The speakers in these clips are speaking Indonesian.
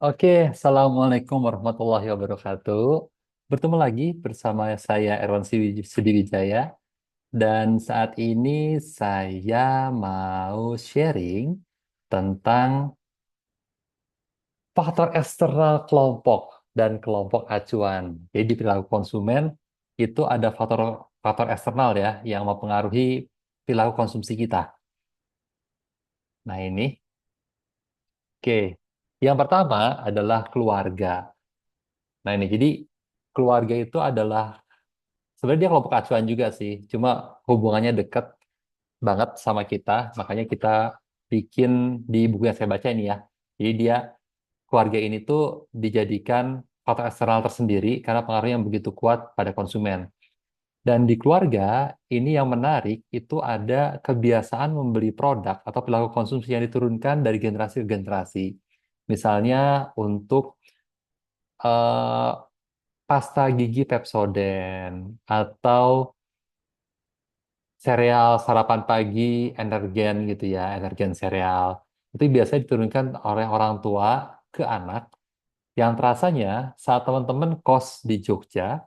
Oke, Assalamualaikum warahmatullahi wabarakatuh. Bertemu lagi bersama saya Erwan Sudiwijaya dan saat ini saya mau sharing tentang faktor eksternal kelompok dan kelompok acuan. Jadi di perilaku konsumen itu ada faktor faktor eksternal ya yang mempengaruhi perilaku konsumsi kita. Nah ini, oke. Yang pertama adalah keluarga. Nah ini, jadi keluarga itu adalah sebenarnya dia kelompok acuan juga sih, cuma hubungannya dekat banget sama kita, makanya kita bikin di buku yang saya baca ini ya. Jadi dia keluarga ini tuh dijadikan faktor eksternal tersendiri karena pengaruh yang begitu kuat pada konsumen. Dan di keluarga ini yang menarik itu ada kebiasaan membeli produk atau perilaku konsumsi yang diturunkan dari generasi ke generasi. Misalnya untuk eh, pasta gigi Pepsodent atau sereal sarapan pagi energen gitu ya, energen sereal. Itu biasanya diturunkan oleh orang tua ke anak yang terasanya saat teman-teman kos di Jogja,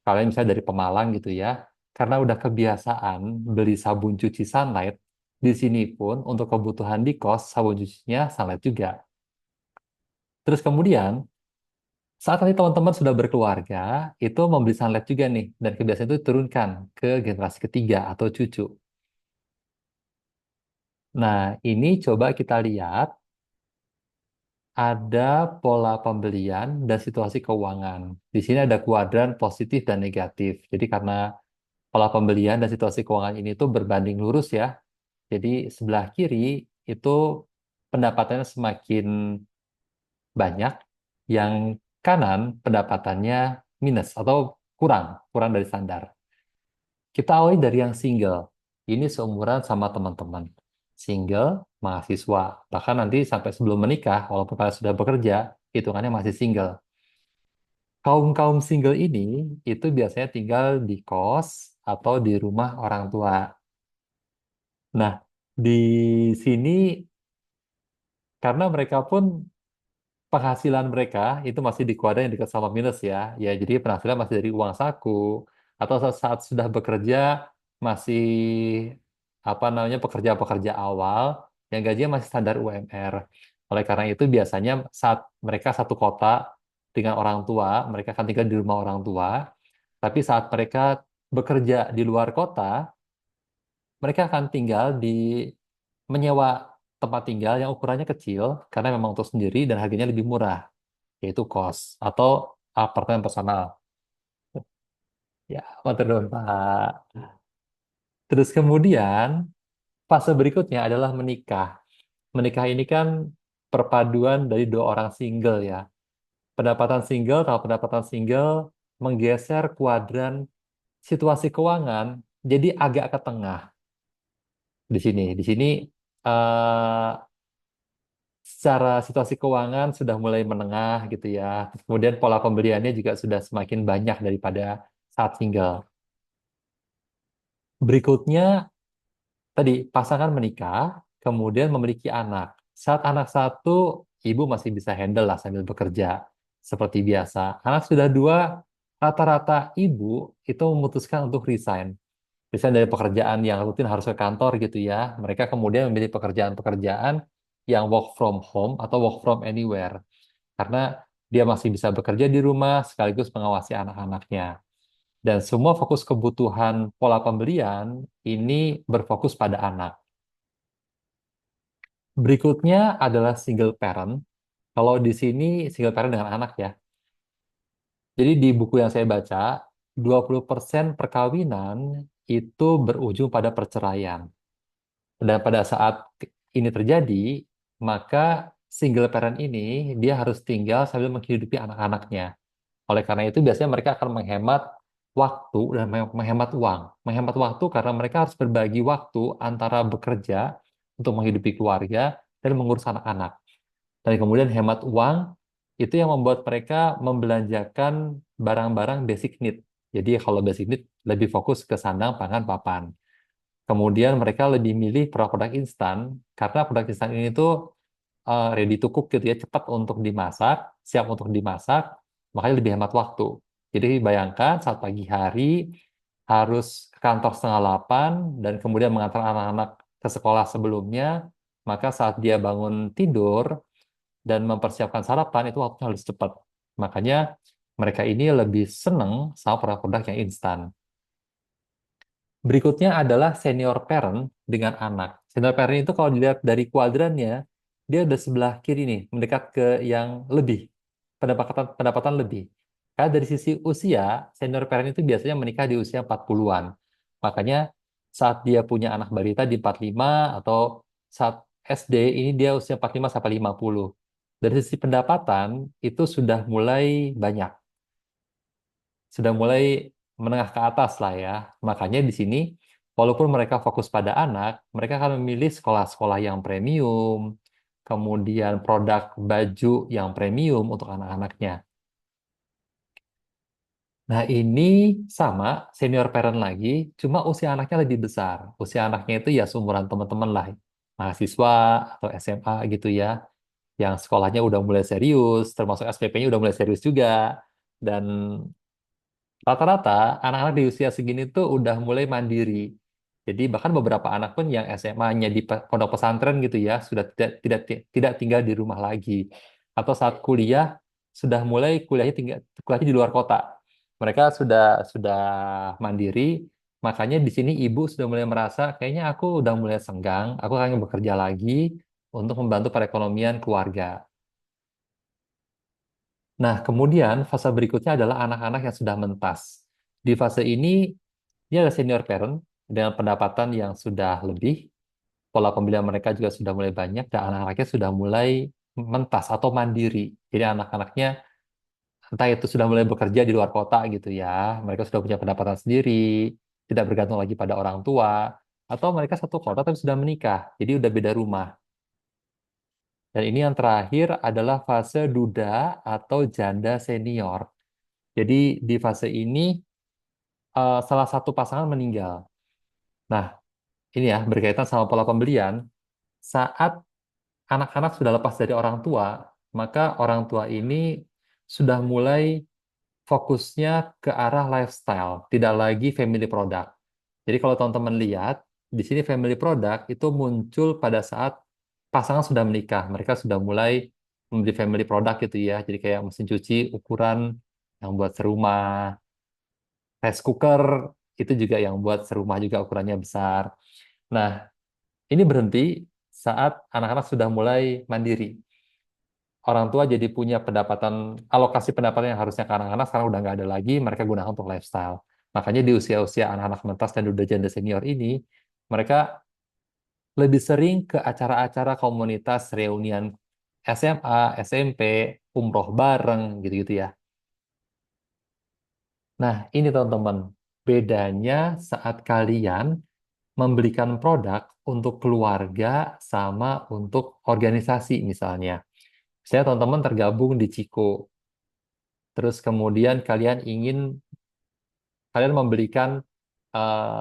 kalian misalnya dari Pemalang gitu ya, karena udah kebiasaan beli sabun cuci Sunlight, di sini pun untuk kebutuhan di kos sabun cucinya Sunlight juga. Terus kemudian saat nanti teman-teman sudah berkeluarga, itu membeli Sunlight juga nih, dan kebiasaan itu diturunkan ke generasi ketiga atau cucu. Nah, ini coba kita lihat ada pola pembelian dan situasi keuangan. Di sini ada kuadran positif dan negatif. Jadi karena pola pembelian dan situasi keuangan ini tuh berbanding lurus ya. Jadi sebelah kiri itu pendapatannya semakin banyak, yang kanan pendapatannya minus atau kurang, kurang dari standar. Kita awali dari yang single. Ini seumuran sama teman-teman. Single, mahasiswa. Bahkan nanti sampai sebelum menikah, walaupun kalian sudah bekerja, hitungannya masih single. Kaum-kaum single ini itu biasanya tinggal di kos atau di rumah orang tua. Nah, di sini karena mereka pun penghasilan mereka itu masih di kuadran yang dekat sama minus ya. Ya, jadi penghasilan masih dari uang saku atau saat sudah bekerja masih apa namanya pekerja-pekerja awal yang gajinya masih standar UMR. Oleh karena itu biasanya saat mereka satu kota dengan orang tua, mereka akan tinggal di rumah orang tua. Tapi saat mereka bekerja di luar kota, mereka akan tinggal di menyewa tempat tinggal yang ukurannya kecil karena memang untuk sendiri dan harganya lebih murah, yaitu kos atau apartemen personal. Ya, matur nuwun, Pak. Terus kemudian fase berikutnya adalah menikah. Menikah ini kan perpaduan dari dua orang single ya. Kalau pendapatan single menggeser kuadran situasi keuangan jadi agak ke tengah di sini. Di sini eh, secara situasi keuangan sudah mulai menengah gitu ya. Terus kemudian pola pembeliannya juga sudah semakin banyak daripada saat single. Berikutnya tadi pasangan menikah, kemudian memiliki anak. Saat anak satu, ibu masih bisa handle lah sambil bekerja seperti biasa. Anak sudah dua, rata-rata ibu itu memutuskan untuk resign. Resign dari pekerjaan yang rutin harus ke kantor gitu ya. Mereka kemudian memilih pekerjaan-pekerjaan yang work from home atau work from anywhere. Karena dia masih bisa bekerja di rumah sekaligus mengawasi anak-anaknya. Dan semua fokus kebutuhan pola pembelian ini berfokus pada anak. Berikutnya adalah single parent. Kalau di sini single parent dengan anak ya. Jadi di buku yang saya baca, 20% perkawinan itu berujung pada perceraian. Dan pada saat ini terjadi, maka single parent ini dia harus tinggal sambil menghidupi anak-anaknya. Oleh karena itu biasanya mereka akan menghemat waktu dan menghemat uang. Menghemat waktu karena mereka harus berbagi waktu antara bekerja untuk menghidupi keluarga dan mengurus anak-anak. Dan kemudian hemat uang itu yang membuat mereka membelanjakan barang-barang basic need. Jadi kalau basic need lebih fokus ke sandang, pangan, papan. Kemudian mereka lebih milih produk-produk instan karena produk instan ini tuh ready to cook gitu ya, cepat untuk dimasak, siap untuk dimasak, makanya lebih hemat waktu. Jadi bayangkan saat pagi hari harus ke kantor setengah 8 dan kemudian mengantar anak-anak ke sekolah sebelumnya, maka saat dia bangun tidur dan mempersiapkan sarapan itu waktunya harus cepat. Makanya mereka ini lebih seneng sama produk-produk yang instan. Berikutnya adalah senior parent dengan anak. Senior parent itu kalau dilihat dari kuadrannya, dia udah sebelah kiri nih, mendekat ke yang lebih, pendapatan pendapatan lebih. Karena dari sisi usia, senior parent itu biasanya menikah di usia 40-an. Makanya saat dia punya anak balita di 45 atau saat SD ini dia usia 45 sampai 50. Dari sisi pendapatan itu sudah mulai banyak, sudah mulai menengah ke atas lah ya. Makanya di sini, walaupun mereka fokus pada anak, mereka akan memilih sekolah-sekolah yang premium, kemudian produk baju yang premium untuk anak-anaknya. Nah, ini sama senior parent lagi, cuma usia anaknya lebih besar. Usia anaknya itu ya seumuran teman-teman lah, mahasiswa atau SMA gitu ya, yang sekolahnya udah mulai serius, termasuk SPP-nya udah mulai serius juga. Dan rata-rata anak-anak di usia segini tuh udah mulai mandiri. Jadi bahkan beberapa anak pun yang SMA-nya di pondok pesantren gitu ya, sudah tidak tinggal di rumah lagi. Atau saat kuliah sudah mulai kuliahnya di luar kota. Mereka sudah mandiri, makanya di sini ibu sudah mulai merasa kayaknya aku udah mulai senggang, aku akan bekerja lagi untuk membantu perekonomian keluarga. Nah, kemudian fase berikutnya adalah anak-anak yang sudah mentas. Di fase ini ada senior parent dengan pendapatan yang sudah lebih, pola pembelian mereka juga sudah mulai banyak, dan anak-anaknya sudah mulai mentas atau mandiri. Jadi anak-anaknya entah itu sudah mulai bekerja di luar kota gitu ya, mereka sudah punya pendapatan sendiri, tidak bergantung lagi pada orang tua, atau mereka satu kota tapi sudah menikah, jadi udah beda rumah. Dan ini yang terakhir adalah fase duda atau janda senior. Jadi di fase ini salah satu pasangan meninggal. Nah, ini ya berkaitan sama pola pembelian. Saat anak-anak sudah lepas dari orang tua, maka orang tua ini sudah mulai fokusnya ke arah lifestyle, tidak lagi family product. Jadi kalau teman-teman lihat, di sini family product itu muncul pada saat pasangan sudah menikah. Mereka sudah mulai membeli family product gitu ya. Jadi kayak mesin cuci ukuran yang buat serumah, rice cooker itu juga yang buat serumah juga ukurannya besar. Nah, ini berhenti saat anak-anak sudah mulai mandiri. Orang tua jadi punya pendapatan, alokasi pendapatan yang harusnya ke anak-anak sekarang udah nggak ada lagi, mereka gunakan untuk lifestyle. Makanya di usia-usia anak-anak mentas dan udah janda senior ini, mereka lebih sering ke acara-acara komunitas reunian SMA, SMP, umroh bareng, gitu-gitu ya. Nah, ini teman-teman, bedanya saat kalian membelikan produk untuk keluarga sama untuk organisasi misalnya. Saya teman-teman tergabung di Ciko, terus kemudian kalian membelikan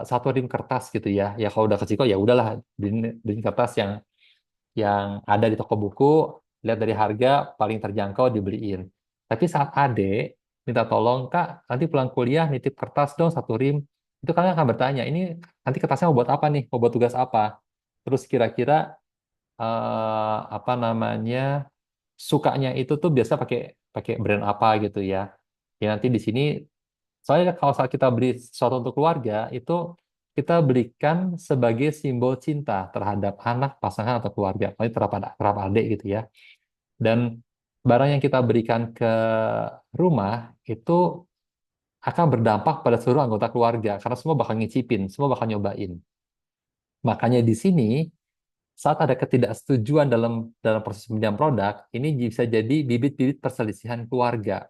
satu rim kertas gitu ya. Ya kalau udah ke Ciko ya udahlah beliin kertas yang ada di toko buku, lihat dari harga paling terjangkau dibeliin. Tapi saat ade minta tolong Kak, nanti pulang kuliah nitip kertas dong satu rim. Itu kalian akan bertanya, ini nanti kertasnya mau buat apa nih? Mau buat tugas apa? Terus kira-kira apa namanya sukanya itu tuh biasa pakai pakai brand apa gitu ya. Ya nanti di sini soalnya kalau saat kita beli sesuatu untuk keluarga itu kita belikan sebagai simbol cinta terhadap anak, pasangan atau keluarga. Paling terhadap adik gitu ya. Dan barang yang kita berikan ke rumah itu akan berdampak pada seluruh anggota keluarga karena semua bakal ngicipin, semua bakal nyobain. Makanya di sini saat ada ketidaksetujuan dalam proses pembelian produk, ini bisa jadi bibit-bibit perselisihan keluarga.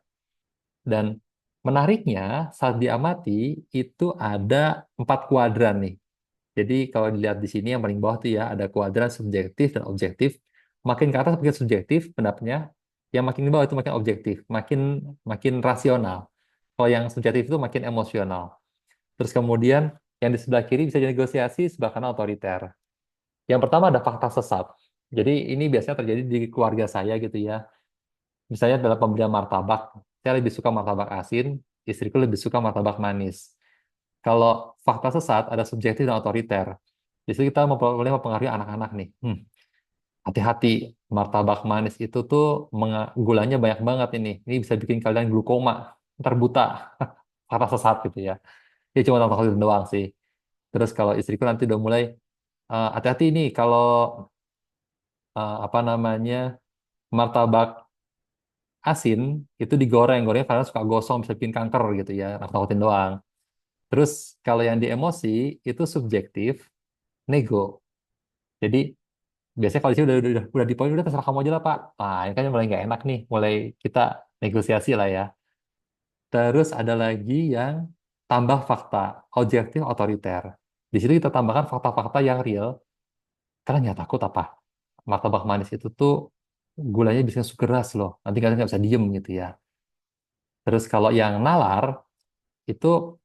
Dan menariknya, saat diamati, itu ada 4 kuadran nih. Jadi kalau dilihat di sini yang paling bawah tuh ya, ada kuadran subjektif dan objektif. Makin ke atas makin subjektif pendapatnya, yang makin di bawah itu makin objektif, makin makin rasional. Kalau yang subjektif itu makin emosional. Terus kemudian yang di sebelah kiri bisa dinegosiasi, sebelah kanan otoriter. Yang pertama ada fakta sesat. Jadi ini biasanya terjadi di keluarga saya gitu ya. Misalnya dalam pemberian martabak, saya lebih suka martabak asin, istriku lebih suka martabak manis. Kalau fakta sesat ada subjektif dan otoriter. Di situ kita boleh mempengaruhi anak-anak nih. Hati-hati, martabak manis itu tuh gulanya banyak banget ini. Ini bisa bikin kalian glukoma, ntar buta. Fakta sesat gitu ya. Ini cuma tentang itu doang sih. Terus kalau istriku nanti udah mulai hati-hati nih kalau apa namanya martabak asin itu digoreng, gorengnya karena suka gosong bisa bikin kanker gitu ya. Aku takutin doang. Terus kalau yang di emosi itu subjektif, nego. Jadi biasanya kalau di sini udah di poin udah terserah kamu aja lah Pak. Nah ini kan mulai nggak enak nih, mulai kita negosiasi lah ya. Terus ada lagi yang tambah fakta, objektif otoriter. Di situ kita tambahkan fakta-fakta yang real, karena nggak takut apa. Martabak manis itu tuh gulanya bisa keras loh. Nanti kalian nggak bisa diem gitu ya. Terus kalau yang nalar itu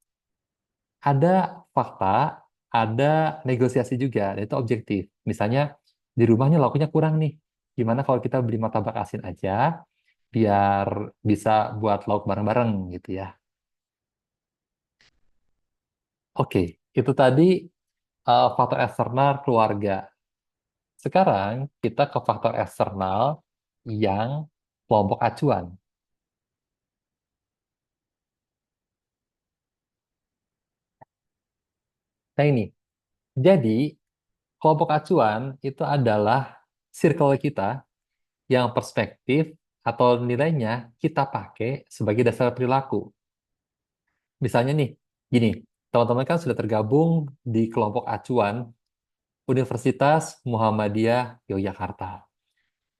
ada fakta, ada negosiasi juga, dan itu objektif. Misalnya di rumahnya lauknya kurang nih. Gimana kalau kita beli martabak asin aja, biar bisa buat lauk bareng-bareng gitu ya. Oke, itu tadi faktor eksternal keluarga. Sekarang kita ke faktor eksternal yang kelompok acuan. Nah ini, jadi kelompok acuan itu adalah circle kita yang perspektif atau nilainya kita pakai sebagai dasar perilaku. Misalnya nih, gini, teman-teman kan sudah tergabung di kelompok acuan Universitas Muhammadiyah Yogyakarta.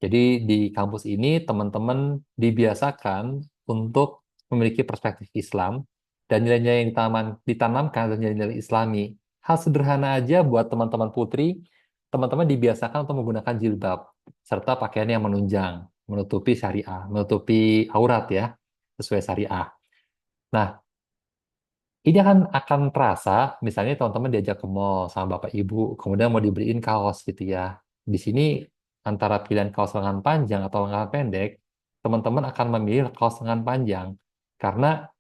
Jadi di kampus ini teman-teman dibiasakan untuk memiliki perspektif Islam dan nilai-nilai yang ditanamkan dan nilai-nilai Islami. Hal sederhana aja buat teman-teman putri, teman-teman dibiasakan untuk menggunakan jilbab serta pakaian yang menunjang, menutupi syariah, menutupi aurat ya, sesuai syariah. Nah, ini akan terasa, misalnya teman-teman diajak ke mall sama bapak ibu, kemudian mau dibeliin kaos gitu ya. Di sini antara pilihan kaos lengan panjang atau lengan pendek, teman-teman akan memilih kaos lengan panjang karena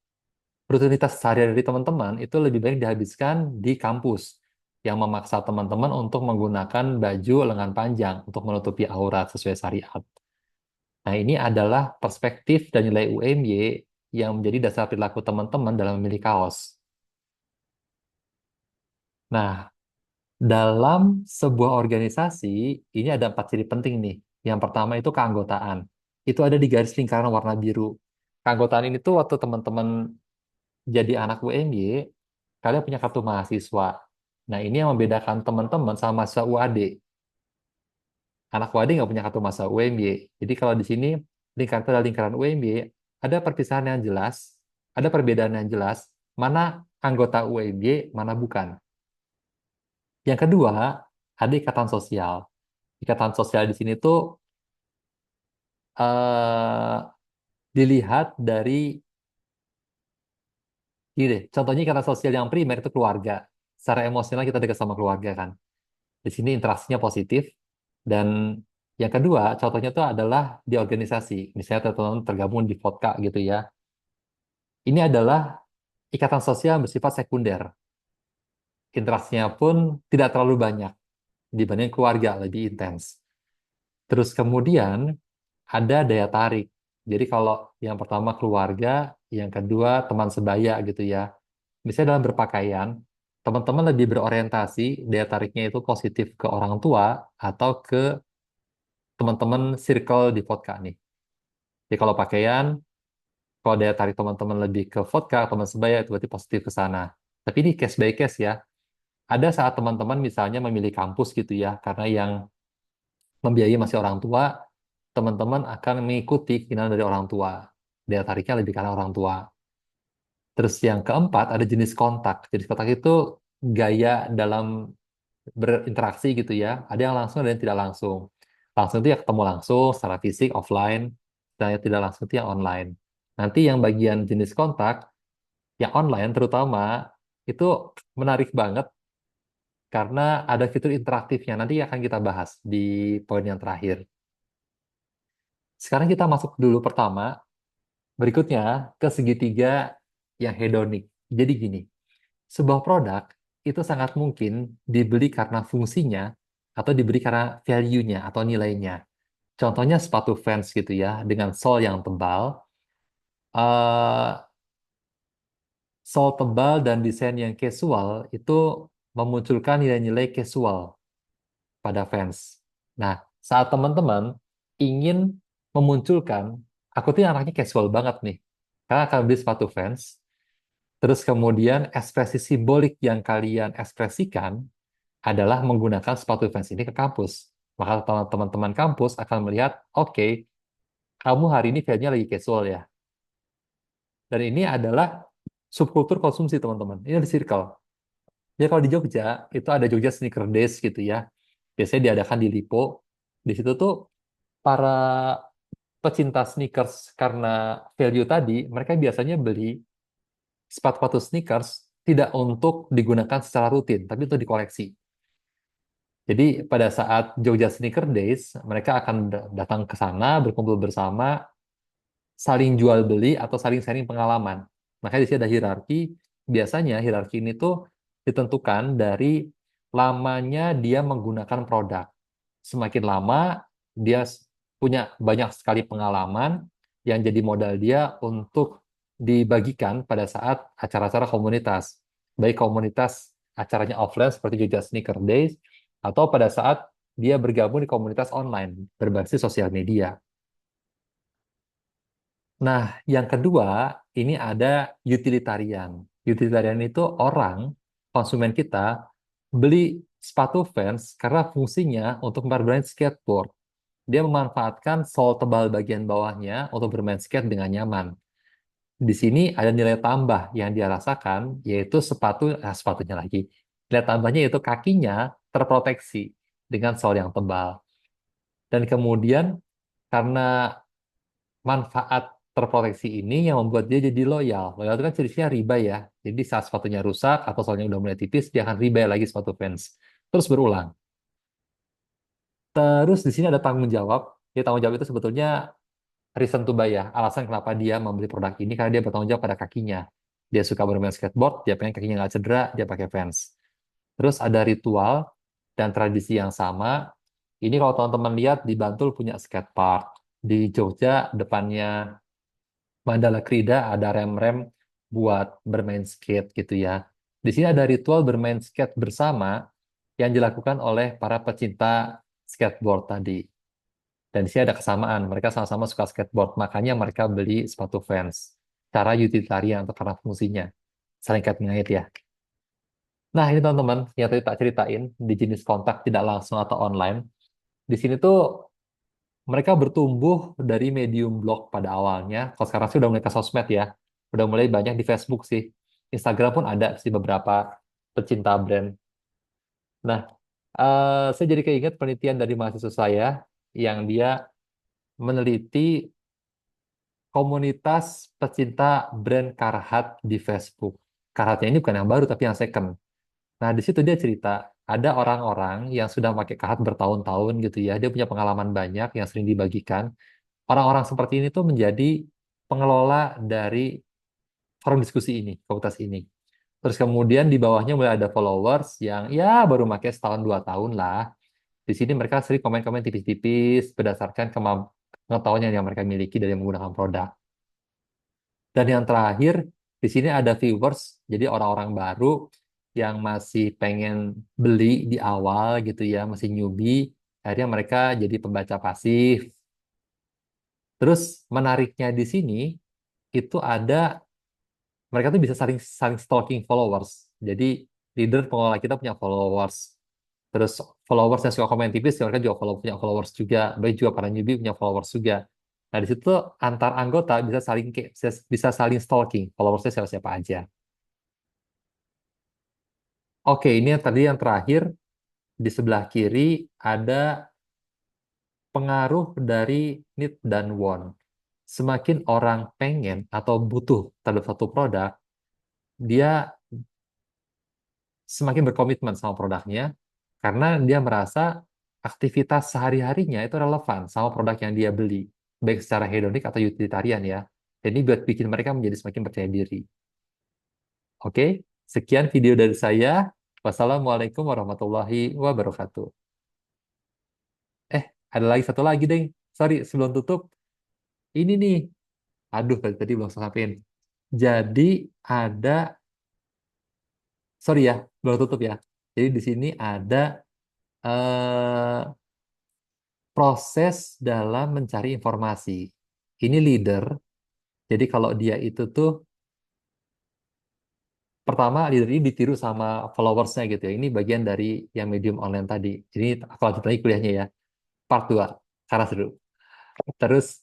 rutinitas sehari-hari teman-teman itu lebih baik dihabiskan di kampus yang memaksa teman-teman untuk menggunakan baju lengan panjang untuk menutupi aurat sesuai syariat. Nah, ini adalah perspektif dan nilai UMY yang menjadi dasar perilaku teman-teman dalam memilih kaos. Nah, dalam sebuah organisasi, ini ada 4 ciri penting nih. Yang pertama itu keanggotaan. Itu ada di garis lingkaran warna biru. Keanggotaan ini tuh waktu teman-teman jadi anak UMY, kalian punya kartu mahasiswa. Nah, ini yang membedakan teman-teman sama mahasiswa UAD. Anak UAD nggak punya kartu mahasiswa UMY. Jadi kalau di sini, lingkaran itu adalah lingkaran UMY, ada perpisahan yang jelas, ada perbedaan yang jelas, mana anggota UMY, mana bukan. Yang kedua, ada ikatan sosial. Ikatan sosial di sini tuh eh dilihat dari ini deh. Contohnya ikatan sosial yang primer itu keluarga. Secara emosional kita dekat sama keluarga kan. Di sini interaksinya positif dan yang kedua contohnya itu adalah di organisasi. Misalnya teman-teman tergabung di Vodka gitu ya. Ini adalah ikatan sosial yang bersifat sekunder. Interaksinya pun tidak terlalu banyak dibanding keluarga lebih intens. Terus kemudian ada daya tarik. Jadi kalau yang pertama keluarga, yang kedua teman sebaya gitu ya. Misalnya dalam berpakaian, teman-teman lebih berorientasi, daya tariknya itu positif ke orang tua atau ke teman-teman circle di vodka nih. Jadi kalau pakaian, kalau daya tarik teman-teman lebih ke vodka, teman sebaya itu berarti positif ke sana. Tapi ini case by case ya. Ada saat teman-teman misalnya memilih kampus gitu ya, karena yang membiayai masih orang tua, teman-teman akan mengikuti keinginan dari orang tua. Daya tariknya lebih karena orang tua. Terus yang keempat ada jenis kontak. Jenis kontak itu gaya dalam berinteraksi gitu ya. Ada yang langsung, ada yang tidak langsung. Langsung itu ya ketemu langsung secara fisik, offline. Dan yang tidak langsung itu yang online. Nanti yang bagian jenis kontak, yang online terutama, itu menarik banget karena ada fitur interaktifnya. Nanti akan kita bahas di poin yang terakhir. Sekarang kita masuk dulu pertama, berikutnya ke segitiga yang hedonik. Jadi gini, sebuah produk itu sangat mungkin dibeli karena fungsinya atau dibeli karena value-nya atau nilainya. Contohnya sepatu Vans gitu ya, dengan sole yang tebal. eh Sole tebal dan desain yang casual itu memunculkan nilai-nilai casual pada fans. Nah, saat teman-teman ingin memunculkan, aku tuh anaknya casual banget nih, karena akan beli sepatu fans, terus kemudian ekspresi simbolik yang kalian ekspresikan adalah menggunakan sepatu fans ini ke kampus. Maka teman-teman kampus akan melihat, oke, kamu hari ini kayaknya lagi casual ya. Dan ini adalah subkultur konsumsi teman-teman. Ini ada circle. Ya kalau di Jogja itu ada Jogja Sneaker Days gitu ya. Biasanya diadakan di Lipo. Di situ tuh para pecinta sneakers karena value tadi, mereka biasanya beli sepatu-sepatu sneakers tidak untuk digunakan secara rutin, tapi untuk dikoleksi. Jadi pada saat Jogja Sneaker Days, mereka akan datang ke sana, berkumpul bersama, saling jual beli atau saling sharing pengalaman. Makanya di sini ada hierarki. Biasanya hierarki ini tuh ditentukan dari lamanya dia menggunakan produk. Semakin lama dia punya banyak sekali pengalaman yang jadi modal dia untuk dibagikan pada saat acara-acara komunitas. Baik komunitas acaranya offline seperti Jogja Sneaker Days atau pada saat dia bergabung di komunitas online berbasis sosial media. Nah, yang kedua, ini ada utilitarian. Utilitarian itu orang, konsumen kita, beli sepatu Vans karena fungsinya untuk bermain skateboard. Dia memanfaatkan sol tebal bagian bawahnya untuk bermain skate dengan nyaman. Di sini ada nilai tambah yang dia rasakan, yaitu sepatunya lagi. Nilai tambahnya yaitu kakinya terproteksi dengan sol yang tebal. Dan kemudian karena manfaat terproteksi ini yang membuat dia jadi loyal. Loyal itu kan ciri-cirinya riba ya. Jadi saat sepatunya rusak atau solnya udah mulai tipis, dia akan riba lagi sepatu Vans. Terus berulang. Terus di sini ada tanggung jawab. Ya, tanggung jawab itu sebetulnya reason to buy ya. Alasan kenapa dia membeli produk ini karena dia bertanggung jawab pada kakinya. Dia suka bermain skateboard, dia pengen kakinya nggak cedera, dia pakai Vans. Terus ada ritual dan tradisi yang sama. Ini kalau teman-teman lihat di Bantul punya skatepark. Di Jogja depannya Mandala Krida ada rem-rem buat bermain skate gitu ya. Di sini ada ritual bermain skate bersama yang dilakukan oleh para pecinta skateboard tadi. Dan di sini ada kesamaan, mereka sama-sama suka skateboard, makanya mereka beli sepatu Vans. Cara utilitarian atau karena fungsinya. Saling kait mengait ya. Nah ini teman-teman, yang tadi tak ceritain di jenis kontak tidak langsung atau online. Di sini tuh mereka bertumbuh dari medium blog pada awalnya. Kalau sekarang sih udah mulai ke sosmed ya. Udah mulai banyak di Facebook sih. Instagram pun ada sih beberapa pecinta brand. Nah, saya jadi keinget penelitian dari mahasiswa saya yang dia meneliti komunitas pecinta brand Carhartt di Facebook. Carharttnya ini bukan yang baru tapi yang second. Nah, di situ dia cerita ada orang-orang yang sudah pakai Carhartt bertahun-tahun gitu ya. Dia punya pengalaman banyak yang sering dibagikan. Orang-orang seperti ini tuh menjadi pengelola dari forum diskusi ini, komunitas ini. Terus kemudian di bawahnya mulai ada followers yang ya baru pakai setahun 2 tahun lah. Di sini mereka sering komen-komen tipis-tipis berdasarkan pengetahuan yang mereka miliki dari menggunakan produk. Dan yang terakhir, di sini ada viewers, jadi orang-orang baru yang masih pengen beli di awal gitu ya, masih newbie. Akhirnya mereka jadi pembaca pasif. Terus menariknya di sini itu ada mereka tuh bisa saling saling stalking followers. Jadi leader pengelola kita punya followers. Terus followers yang suka komen tipis, mereka juga punya followers juga. Baik juga para newbie punya followers juga. Nah di situ antar anggota bisa saling stalking followersnya siapa-siapa aja. Oke, ini yang tadi yang terakhir di sebelah kiri ada pengaruh dari need dan want. Semakin orang pengen atau butuh terhadap satu produk, dia semakin berkomitmen sama produknya karena dia merasa aktivitas sehari-harinya itu relevan sama produk yang dia beli, baik secara hedonik atau utilitarian ya. Jadi buat bikin mereka menjadi semakin percaya diri. Oke, sekian video dari saya. Wassalamualaikum warahmatullahi wabarakatuh. Eh, ada lagi satu lagi, Deng. Sorry, sebelum tutup, ini nih. Aduh, tadi belum saya sampein. Jadi ada, sorry ya, belum tutup ya. Jadi di sini ada eh, proses dalam mencari informasi. Ini leader. Jadi kalau dia itu tuh pertama leader ini ditiru sama followersnya gitu ya. Ini bagian dari yang medium online tadi. Jadi aku lanjut lagi kuliahnya ya. Part 2 karena seru. Terus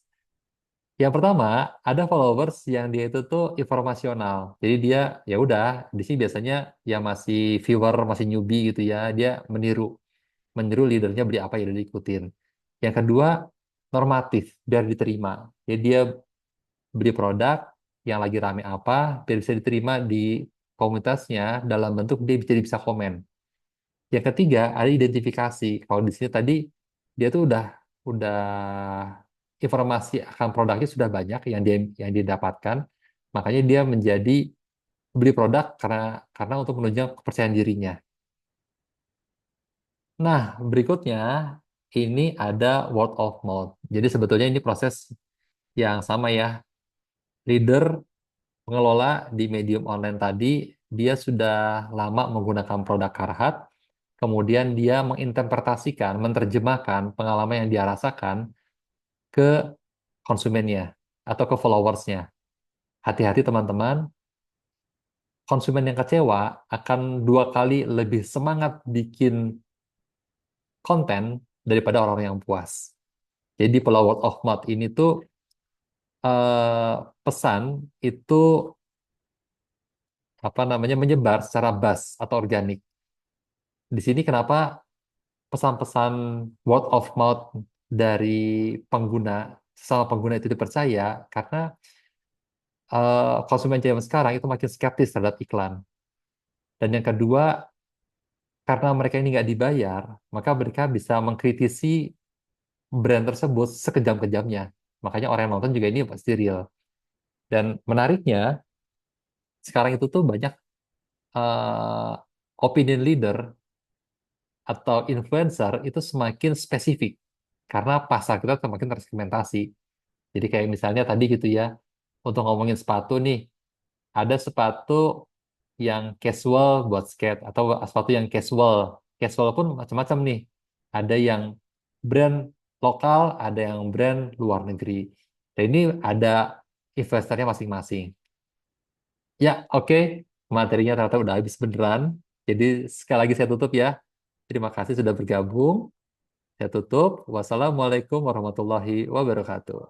yang pertama ada followers yang dia itu tuh informasional. Jadi dia ya udah di sini biasanya ya masih viewer masih newbie gitu ya. Dia meniru meniru leadernya beli apa ya udah diikutin. Yang kedua normatif biar diterima. Jadi dia beli produk yang lagi rame apa biar bisa diterima di komunitasnya dalam bentuk dia jadi bisa komen. Yang ketiga ada identifikasi. Kalau di sini tadi dia tuh udah informasi akan produknya sudah banyak yang dia dapatkan, makanya dia menjadi beli produk karena untuk menunjang kepercayaan dirinya. Nah, berikutnya ini ada word of mouth. Jadi sebetulnya ini proses yang sama ya. Leader pengelola di medium online tadi, dia sudah lama menggunakan produk Carhartt, kemudian dia menginterpretasikan, menerjemahkan pengalaman yang dia rasakan ke konsumennya atau ke followersnya. Hati-hati teman-teman, konsumen yang kecewa akan dua kali lebih semangat bikin konten daripada orang yang puas. Jadi pola word of mouth ini tuh eh, pesan itu apa namanya menyebar secara buzz atau organik. Di sini kenapa pesan-pesan word of mouth dari pengguna sama pengguna itu dipercaya karena konsumen zaman sekarang itu makin skeptis terhadap iklan. Dan yang kedua, karena mereka ini nggak dibayar, maka mereka bisa mengkritisi brand tersebut sekejam-kejamnya. Makanya orang yang nonton juga ini pasti real. Dan menariknya, sekarang itu tuh banyak eh, opinion leader atau influencer itu semakin spesifik karena pasar kita semakin tersegmentasi. Jadi kayak misalnya tadi gitu ya, untuk ngomongin sepatu nih, ada sepatu yang casual buat skate atau sepatu yang casual. Casual pun macam-macam nih. Ada yang brand lokal, ada yang brand luar negeri. Dan ini ada investornya masing-masing. Ya, oke. Materinya ternyata udah habis beneran. Jadi sekali lagi saya tutup ya. Terima kasih sudah bergabung. Saya tutup. Wassalamualaikum warahmatullahi wabarakatuh.